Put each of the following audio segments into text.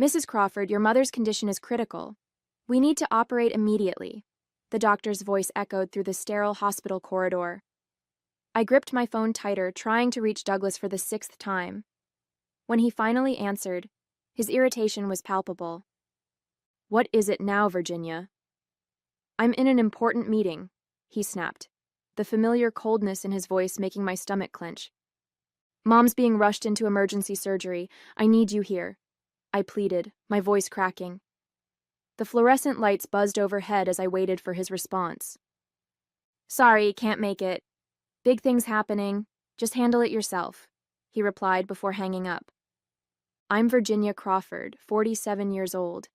Mrs. Crawford, your mother's condition is critical. We need to operate immediately. The doctor's voice echoed through the sterile hospital corridor. I gripped my phone tighter, trying to reach Douglas for the sixth time. When he finally answered, his irritation was palpable. What is it now, Virginia? I'm in an important meeting, he snapped, the familiar coldness in his voice making my stomach clench. Mom's being rushed into emergency surgery. I need you here, I pleaded, my voice cracking. The fluorescent lights buzzed overhead as I waited for his response. Sorry, can't make it. Big things happening. Just handle it yourself, he replied before hanging up. I'm Virginia Crawford, 47 years old,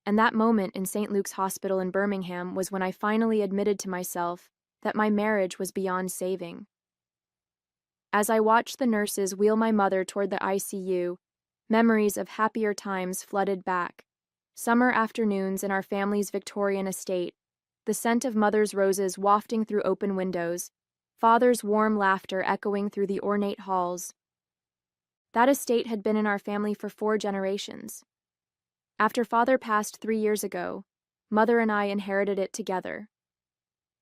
and that moment in St. Luke's Hospital in Birmingham was when I finally admitted to myself that my marriage was beyond saving. As I watched the nurses wheel my mother toward the ICU, memories of happier times flooded back. Summer afternoons in our family's Victorian estate, the scent of mother's roses wafting through open windows, father's warm laughter echoing through the ornate halls. That estate had been in our family for 4 generations. After father passed 3 years ago, mother and I inherited it together.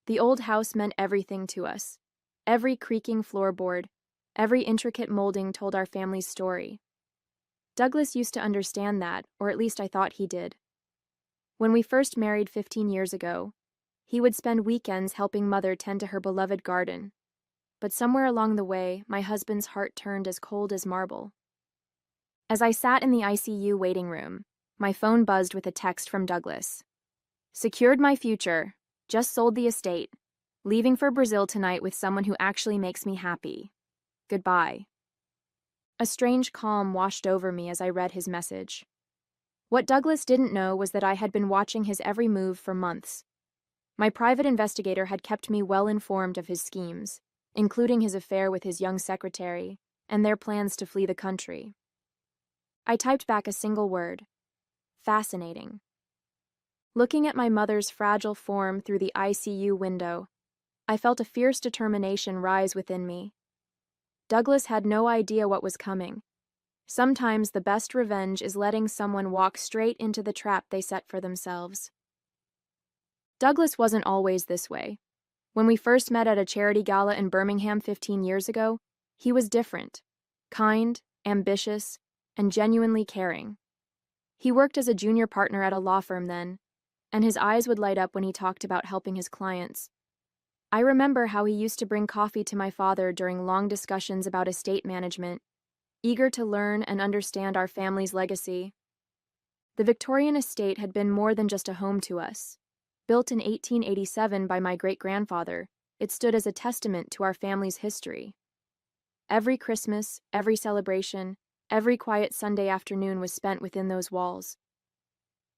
The old house meant everything to us. Every creaking floorboard, every intricate molding told our family's story. Douglas used to understand that, or at least I thought he did. When we first married 15 years ago, he would spend weekends helping mother tend to her beloved garden. But somewhere along the way, my husband's heart turned as cold as marble. As I sat in the ICU waiting room, my phone buzzed with a text from Douglas. Secured my future. Just sold the estate. Leaving for Brazil tonight with someone who actually makes me happy. Goodbye. A strange calm washed over me as I read his message. What Douglas didn't know was that I had been watching his every move for months. My private investigator had kept me well informed of his schemes, including his affair with his young secretary and their plans to flee the country. I typed back a single word. Fascinating. Looking at my mother's fragile form through the ICU window, I felt a fierce determination rise within me. Douglas had no idea what was coming. Sometimes the best revenge is letting someone walk straight into the trap they set for themselves. Douglas wasn't always this way. When we first met at a charity gala in Birmingham 15 years ago, he was different. Kind, ambitious, and genuinely caring. He worked as a junior partner at a law firm then, and his eyes would light up when he talked about helping his clients. I remember how he used to bring coffee to my father during long discussions about estate management, eager to learn and understand our family's legacy. The Victorian estate had been more than just a home to us. Built in 1887 by my great-grandfather, it stood as a testament to our family's history. Every Christmas, every celebration, every quiet Sunday afternoon was spent within those walls.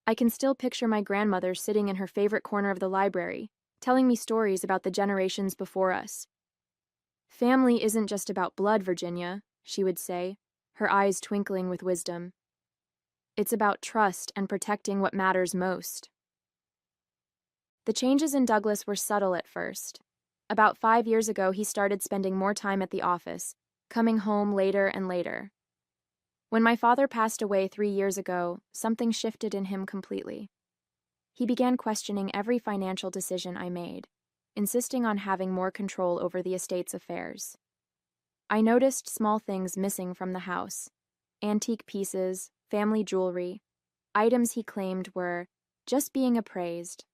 I can still picture my grandmother sitting in her favorite corner of the library, telling me stories about the generations before us. Family isn't just about blood, Virginia, she would say, her eyes twinkling with wisdom. It's about trust and protecting what matters most. The changes in Douglas were subtle at first. About 5 years ago, he started spending more time at the office, coming home later and later. When my father passed away 3 years ago, something shifted in him completely. He began questioning every financial decision I made, insisting on having more control over the estate's affairs. I noticed small things missing from the house: antique pieces, family jewelry, items he claimed were just being appraised.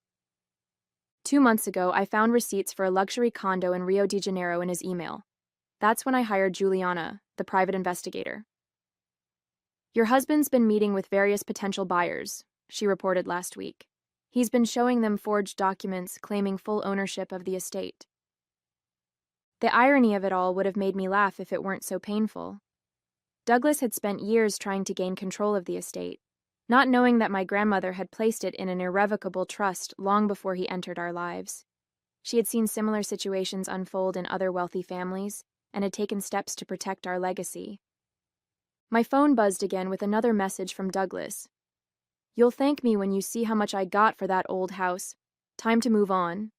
2 months ago, I found receipts for a luxury condo in Rio de Janeiro in his email. That's when I hired Juliana, the private investigator. Your husband's been meeting with various potential buyers, she reported last week. He's been showing them forged documents claiming full ownership of the estate. The irony of it all would have made me laugh if it weren't so painful. Douglas had spent years trying to gain control of the estate, not knowing that my grandmother had placed it in an irrevocable trust long before he entered our lives. She had seen similar situations unfold in other wealthy families and had taken steps to protect our legacy. My phone buzzed again with another message from Douglas. You'll thank me when you see how much I got for that old house. Time to move on.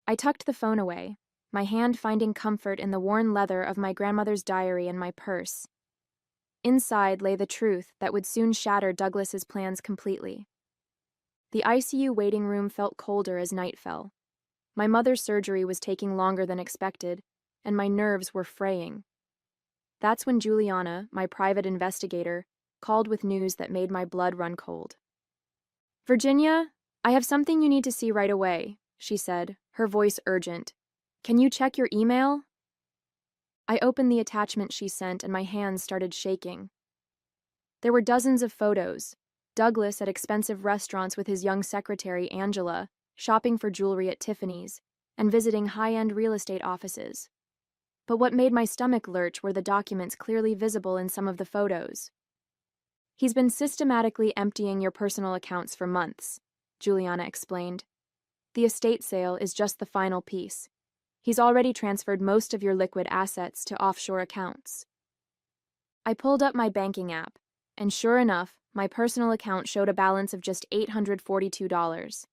I tucked the phone away, my hand finding comfort in the worn leather of my grandmother's diary and my purse. Inside lay the truth that would soon shatter Douglas's plans completely. The ICU waiting room felt colder as night fell. My mother's surgery was taking longer than expected, and my nerves were fraying. That's when Juliana, my private investigator, called with news that made my blood run cold. "Virginia, I have something you need to see right away," she said, her voice urgent. "Can you check your email?" I opened the attachment she sent and my hands started shaking. There were dozens of photos. Douglas at expensive restaurants with his young secretary, Angela, shopping for jewelry at Tiffany's, and visiting high-end real estate offices. But what made my stomach lurch were the documents clearly visible in some of the photos. "He's been systematically emptying your personal accounts for months," Juliana explained. "The estate sale is just the final piece. He's already transferred most of your liquid assets to offshore accounts." I pulled up my banking app, and sure enough, my personal account showed a balance of just $842.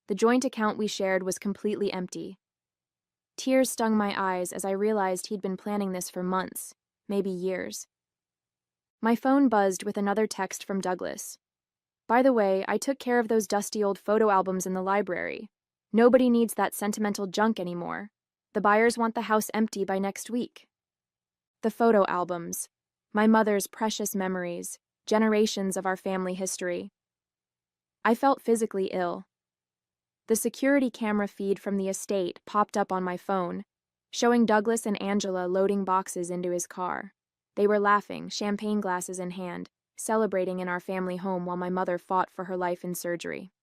The joint account we shared was completely empty. Tears stung my eyes as I realized he'd been planning this for months, maybe years. My phone buzzed with another text from Douglas. "By the way, I took care of those dusty old photo albums in the library. Nobody needs that sentimental junk anymore. The buyers want the house empty by next week." The photo albums. My mother's precious memories, generations of our family history. I felt physically ill. The security camera feed from the estate popped up on my phone, showing Douglas and Angela loading boxes into his car. They were laughing, champagne glasses in hand, celebrating in our family home while my mother fought for her life in surgery.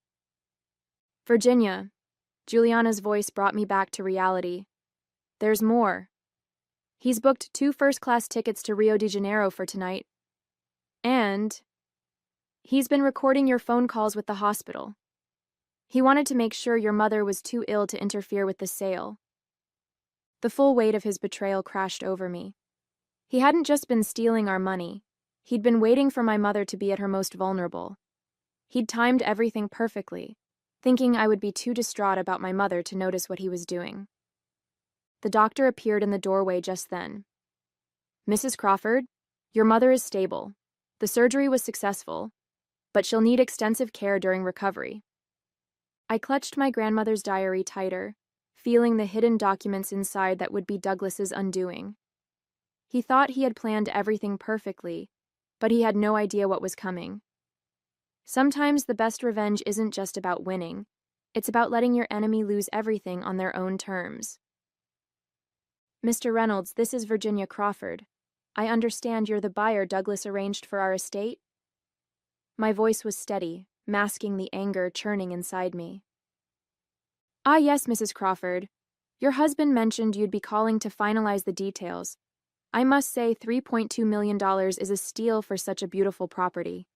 "Virginia," Juliana's voice brought me back to reality. "There's more. He's booked 2 first-class tickets to Rio de Janeiro for tonight. And he's been recording your phone calls with the hospital. He wanted to make sure your mother was too ill to interfere with the sale." The full weight of his betrayal crashed over me. He hadn't just been stealing our money. He'd been waiting for my mother to be at her most vulnerable. He'd timed everything perfectly, thinking I would be too distraught about my mother to notice what he was doing. The doctor appeared in the doorway just then. "Mrs. Crawford, your mother is stable. The surgery was successful, but she'll need extensive care during recovery." I clutched my grandmother's diary tighter, feeling the hidden documents inside that would be Douglas's undoing. He thought he had planned everything perfectly, but he had no idea what was coming. Sometimes the best revenge isn't just about winning. It's about letting your enemy lose everything on their own terms. "Mr. Reynolds, this is Virginia Crawford. I understand you're the buyer Douglas arranged for our estate?" My voice was steady, masking the anger churning inside me. "Ah, yes, Mrs. Crawford. Your husband mentioned you'd be calling to finalize the details. I must say $3.2 million is a steal for such a beautiful property."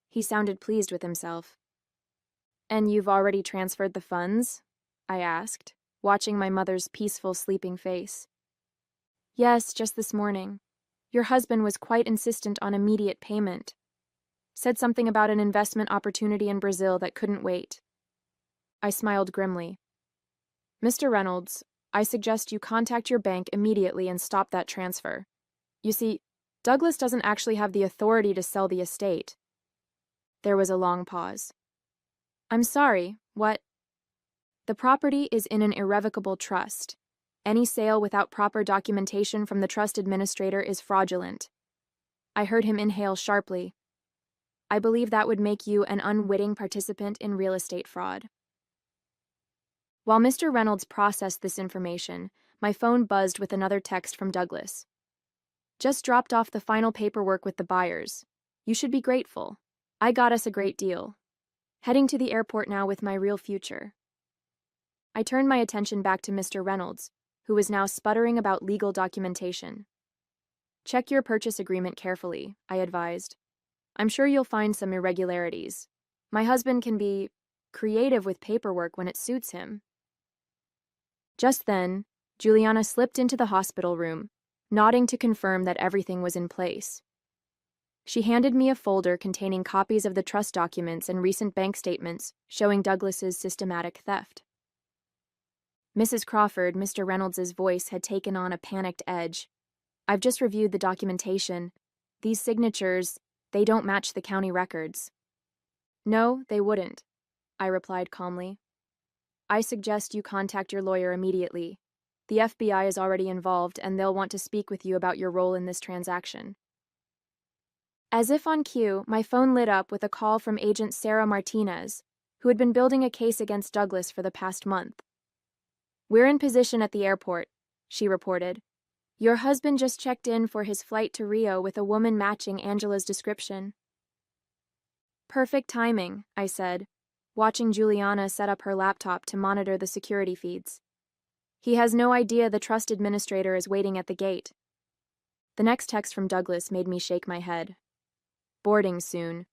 He sounded pleased with himself. "And you've already transferred the funds?" I asked, watching my mother's peaceful, sleeping face. "Yes, just this morning. Your husband was quite insistent on immediate payment. Said something about an investment opportunity in Brazil that couldn't wait." I smiled grimly. "Mr. Reynolds, I suggest you contact your bank immediately and stop that transfer. You see, Douglas doesn't actually have the authority to sell the estate." There was a long pause. "I'm sorry, what?" "The property is in an irrevocable trust. Any sale without proper documentation from the trust administrator is fraudulent." I heard him inhale sharply. "I believe that would make you an unwitting participant in real estate fraud." While Mr. Reynolds processed this information, my phone buzzed with another text from Douglas. "Just dropped off the final paperwork with the buyers. You should be grateful. I got us a great deal. Heading to the airport now with my real future." I turned my attention back to Mr. Reynolds, who was now sputtering about legal documentation. "Check your purchase agreement carefully," I advised. "I'm sure you'll find some irregularities. My husband can be creative with paperwork when it suits him." Just then, Juliana slipped into the hospital room, nodding to confirm that everything was in place. She handed me a folder containing copies of the trust documents and recent bank statements showing Douglas's systematic theft. "Mrs. Crawford," Mr. Reynolds's voice had taken on a panicked edge. "I've just reviewed the documentation. These signatures, they don't match the county records. No, they wouldn't, I replied calmly. I suggest you contact your lawyer immediately. The FBI is already involved, and they'll want to speak with you about your role in this transaction. As if on cue, my phone lit up with a call from Agent Sarah Martinez, who had been building a case against Douglas for the past month. We're in position at the airport, she reported. Your husband just checked in for his flight to Rio with a woman matching Angela's description. Perfect timing, I said, watching Juliana set up her laptop to monitor the security feeds. He has no idea the trust administrator is waiting at the gate. The next text from Douglas made me shake my head. Boarding soon.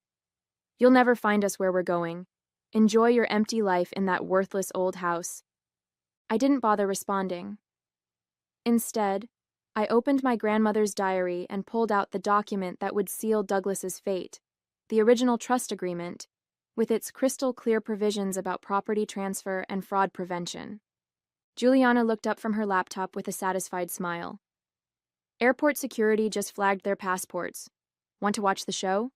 You'll never find us where we're going. Enjoy your empty life in that worthless old house. I didn't bother responding. Instead, I opened my grandmother's diary and pulled out the document that would seal Douglas's fate, the original trust agreement, with its crystal-clear provisions about property transfer and fraud prevention. Juliana looked up from her laptop with a satisfied smile. Airport security just flagged their passports. Want to watch the show?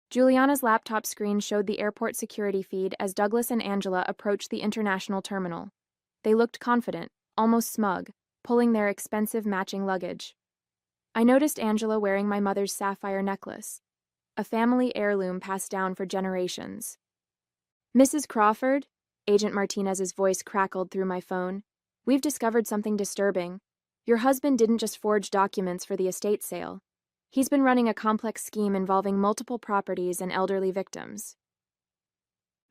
Juliana's laptop screen showed the airport security feed as Douglas and Angela approached the international terminal. They looked confident, almost smug, pulling their expensive matching luggage. I noticed Angela wearing my mother's sapphire necklace, a family heirloom passed down for generations. Mrs. Crawford, Agent Martinez's voice crackled through my phone. We've discovered something disturbing. Your husband didn't just forge documents for the estate sale. He's been running a complex scheme involving multiple properties and elderly victims.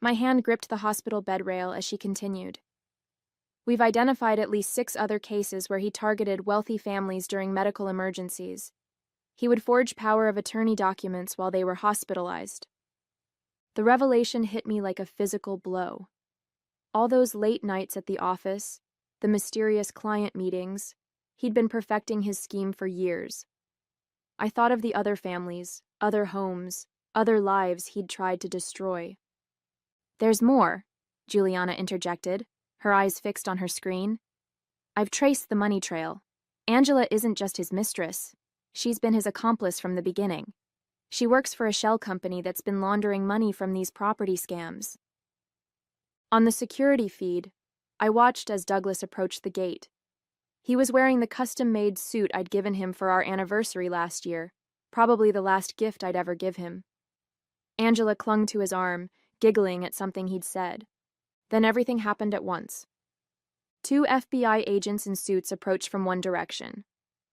My hand gripped the hospital bed rail as she continued. We've identified at least 6 other cases where he targeted wealthy families during medical emergencies. He would forge power of attorney documents while they were hospitalized. The revelation hit me like a physical blow. All those late nights at the office, the mysterious client meetings, he'd been perfecting his scheme for years. I thought of the other families, other homes, other lives he'd tried to destroy. There's more, Juliana interjected, her eyes fixed on her screen. I've traced the money trail. Angela isn't just his mistress. She's been his accomplice from the beginning. She works for a shell company that's been laundering money from these property scams. On the security feed, I watched as Douglas approached the gate. He was wearing the custom-made suit I'd given him for our anniversary last year, probably the last gift I'd ever give him. Angela clung to his arm, giggling at something he'd said. Then everything happened at once. 2 FBI agents in suits approached from one direction.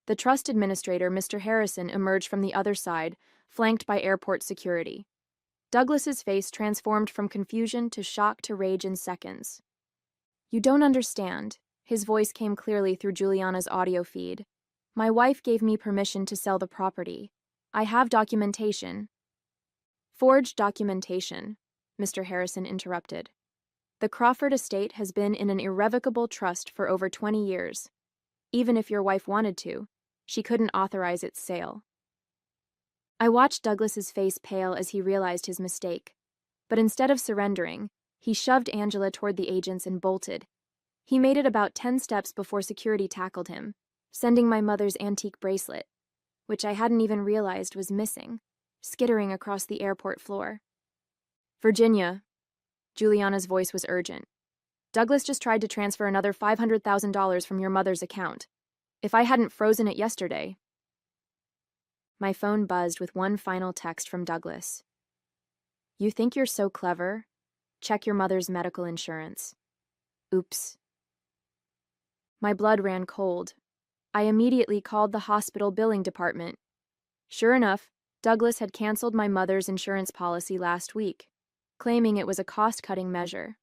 The trust administrator, Mr. Harrison, emerged from the other side, flanked by airport security. Douglas's face transformed from confusion to shock to rage in seconds. You don't understand. His voice came clearly through Juliana's audio feed. My wife gave me permission to sell the property. I have documentation. Forged documentation, Mr. Harrison interrupted. The Crawford estate has been in an irrevocable trust for over 20 years. Even if your wife wanted to, she couldn't authorize its sale. I watched Douglas's face pale as he realized his mistake. But instead of surrendering, he shoved Angela toward the agents and bolted. He made it about 10 steps before security tackled him, sending my mother's antique bracelet, which I hadn't even realized was missing, skittering across the airport floor. Virginia, Juliana's voice was urgent. Douglas just tried to transfer another $500,000 from your mother's account. If I hadn't frozen it yesterday. My phone buzzed with one final text from Douglas. You think you're so clever? Check your mother's medical insurance. Oops. My blood ran cold. I immediately called the hospital billing department. Sure enough, Douglas had canceled my mother's insurance policy last week, claiming it was a cost-cutting measure.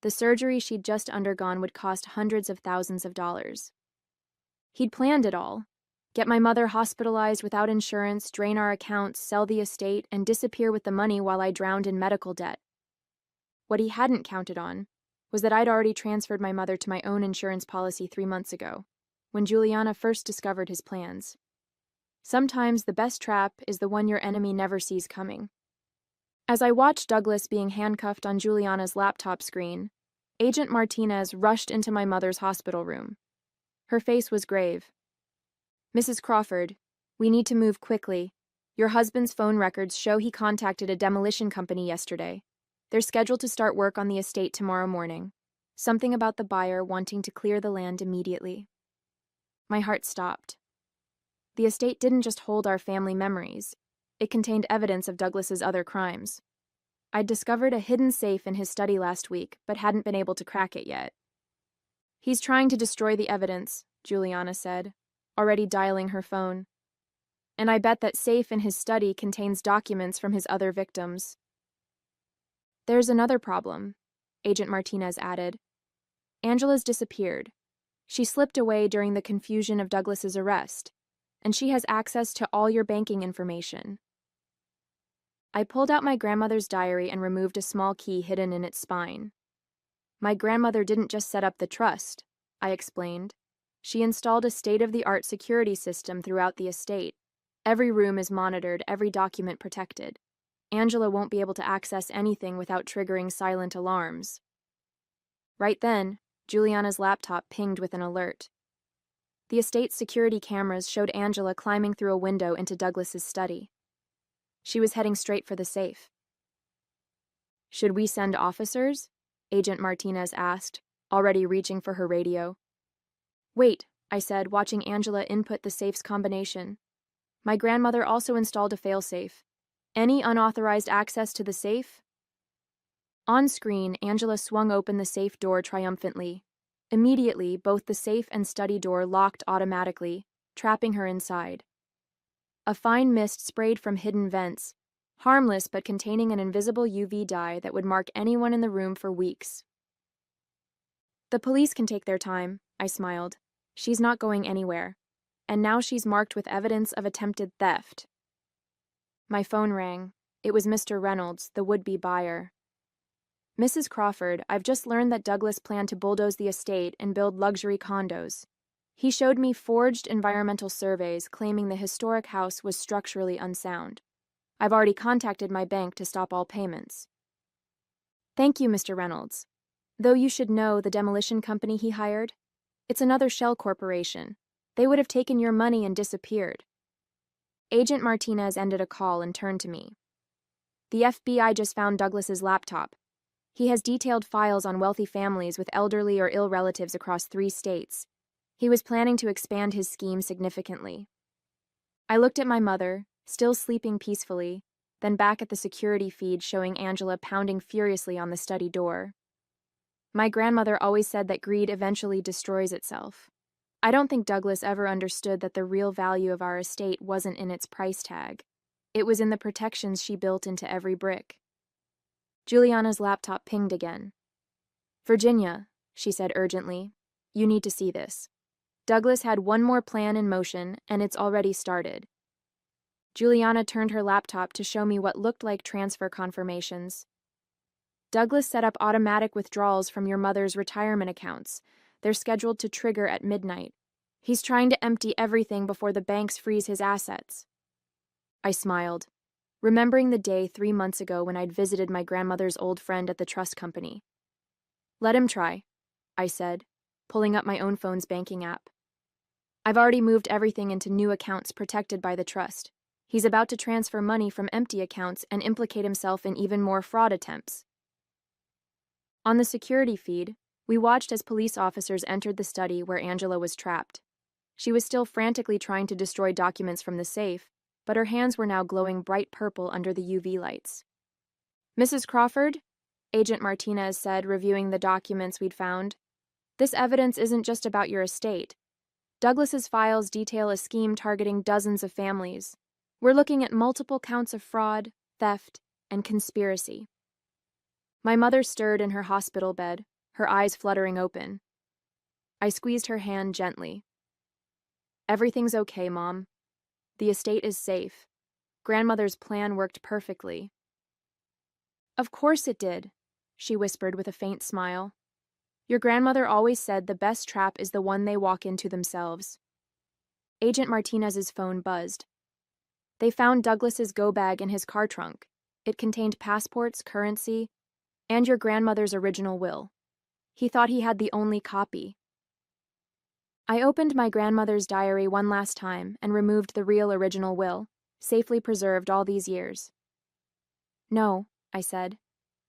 The surgery she'd just undergone would cost hundreds of thousands of dollars. He'd planned it all. Get my mother hospitalized without insurance, drain our accounts, sell the estate, and disappear with the money while I drowned in medical debt. What he hadn't counted on was that I'd already transferred my mother to my own insurance policy 3 months ago, when Juliana first discovered his plans. Sometimes the best trap is the one your enemy never sees coming. As I watched Douglas being handcuffed on Juliana's laptop screen, Agent Martinez rushed into my mother's hospital room. Her face was grave. Mrs. Crawford, We need to move quickly. Your husband's phone records show he contacted a demolition company yesterday. They're scheduled to start work on the estate tomorrow morning. Something about the buyer wanting to clear the land immediately. My heart stopped. The estate didn't just hold our family memories. It contained evidence of Douglas's other crimes. I'd discovered a hidden safe in his study last week, but hadn't been able to crack it yet. He's trying to destroy the evidence, Juliana said, already dialing her phone. And I bet that safe in his study contains documents from his other victims. There's another problem, Agent Martinez added. Angela's disappeared. She slipped away during the confusion of Douglas's arrest, and she has access to all your banking information. I pulled out my grandmother's diary and removed a small key hidden in its spine. My grandmother didn't just set up the trust, I explained. She installed a state-of-the-art security system throughout the estate. Every room is monitored, every document protected. Angela won't be able to access anything without triggering silent alarms. Right then, Juliana's laptop pinged with an alert. The estate's security cameras showed Angela climbing through a window into Douglas's study. She was heading straight for the safe. Should we send officers? Agent Martinez asked, already reaching for her radio. Wait, I said, watching Angela input the safe's combination. My grandmother also installed a failsafe. Any unauthorized access to the safe? On screen, Angela swung open the safe door triumphantly. Immediately, both the safe and study door locked automatically, trapping her inside. A fine mist sprayed from hidden vents, harmless but containing an invisible UV dye that would mark anyone in the room for weeks. The police can take their time, I smiled. She's not going anywhere. And now she's marked with evidence of attempted theft. My phone rang. It was Mr. Reynolds, the would-be buyer. Mrs. Crawford, I've just learned that Douglas planned to bulldoze the estate and build luxury condos. He showed me forged environmental surveys claiming the historic house was structurally unsound. I've already contacted my bank to stop all payments. Thank you, Mr. Reynolds. Though you should know the demolition company he hired. It's another shell corporation. They would have taken your money and disappeared. Agent Martinez ended a call and turned to me. The FBI just found Douglas's laptop. He has detailed files on wealthy families with elderly or ill relatives across 3 states. He was planning to expand his scheme significantly. I looked at my mother, still sleeping peacefully, then back at the security feed showing Angela pounding furiously on the study door. My grandmother always said that greed eventually destroys itself. I don't think Douglas ever understood that the real value of our estate wasn't in its price tag. It was in the protections she built into every brick. Juliana's laptop pinged again. Virginia, she said urgently, you need to see this. Douglas had one more plan in motion, and it's already started. Juliana turned her laptop to show me what looked like transfer confirmations. Douglas set up automatic withdrawals from your mother's retirement accounts. They're scheduled to trigger at midnight. He's trying to empty everything before the banks freeze his assets. I smiled, remembering the day 3 months ago when I'd visited my grandmother's old friend at the trust company. Let him try, I said, pulling up my own phone's banking app. I've already moved everything into new accounts protected by the trust. He's about to transfer money from empty accounts and implicate himself in even more fraud attempts. On the security feed, we watched as police officers entered the study where Angela was trapped. She was still frantically trying to destroy documents from the safe, but her hands were now glowing bright purple under the UV lights. Mrs. Crawford, Agent Martinez said, reviewing the documents we'd found, this evidence isn't just about your estate. Douglas's files detail a scheme targeting dozens of families. We're looking at multiple counts of fraud, theft, and conspiracy. My mother stirred in her hospital bed, her eyes fluttering open. I squeezed her hand gently. Everything's okay, Mom. The estate is safe. Grandmother's plan worked perfectly. Of course it did, she whispered with a faint smile. Your grandmother always said the best trap is the one they walk into themselves. Agent Martinez's phone buzzed. They found Douglas's go bag in his car trunk. It contained passports, currency, and your grandmother's original will. He thought he had the only copy. I opened my grandmother's diary one last time and removed the real original will, safely preserved all these years. No, I said.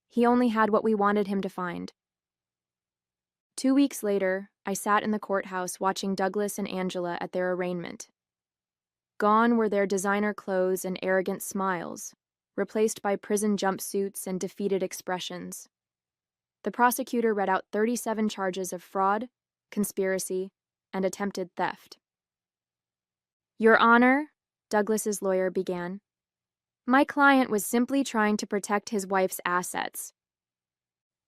He only had what we wanted him to find. 2 weeks later, I sat in the courthouse watching Douglas and Angela at their arraignment. Gone were their designer clothes and arrogant smiles, replaced by prison jumpsuits and defeated expressions. The prosecutor read out 37 charges of fraud, conspiracy, and attempted theft. Your Honor, Douglas's lawyer began, my client was simply trying to protect his wife's assets.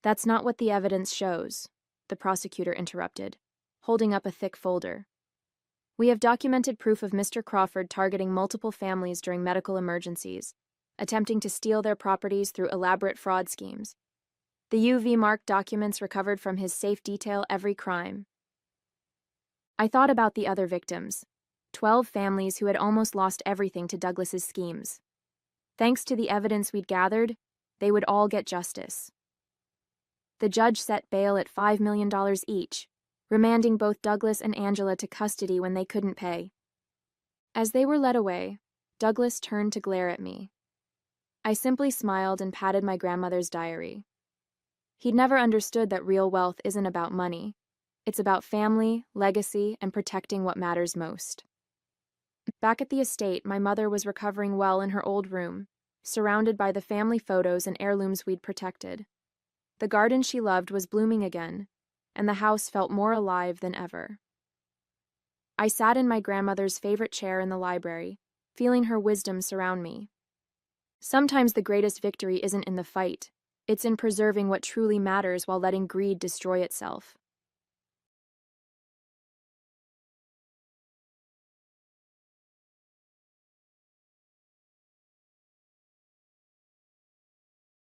That's not what the evidence shows, the prosecutor interrupted, holding up a thick folder. We have documented proof of Mr. Crawford targeting multiple families during medical emergencies, attempting to steal their properties through elaborate fraud schemes. The UV mark documents recovered from his safe detail every crime. I thought about the other victims, 12 families who had almost lost everything to Douglas's schemes. Thanks to the evidence we'd gathered, they would all get justice. The judge set bail at $5 million each, remanding both Douglas and Angela to custody when they couldn't pay. As they were led away, Douglas turned to glare at me. I simply smiled and patted my grandmother's diary. He'd never understood that real wealth isn't about money. It's about family, legacy, and protecting what matters most. Back at the estate, my mother was recovering well in her old room, surrounded by the family photos and heirlooms we'd protected. The garden she loved was blooming again, and the house felt more alive than ever. I sat in my grandmother's favorite chair in the library, feeling her wisdom surround me. Sometimes the greatest victory isn't in the fight, it's in preserving what truly matters while letting greed destroy itself.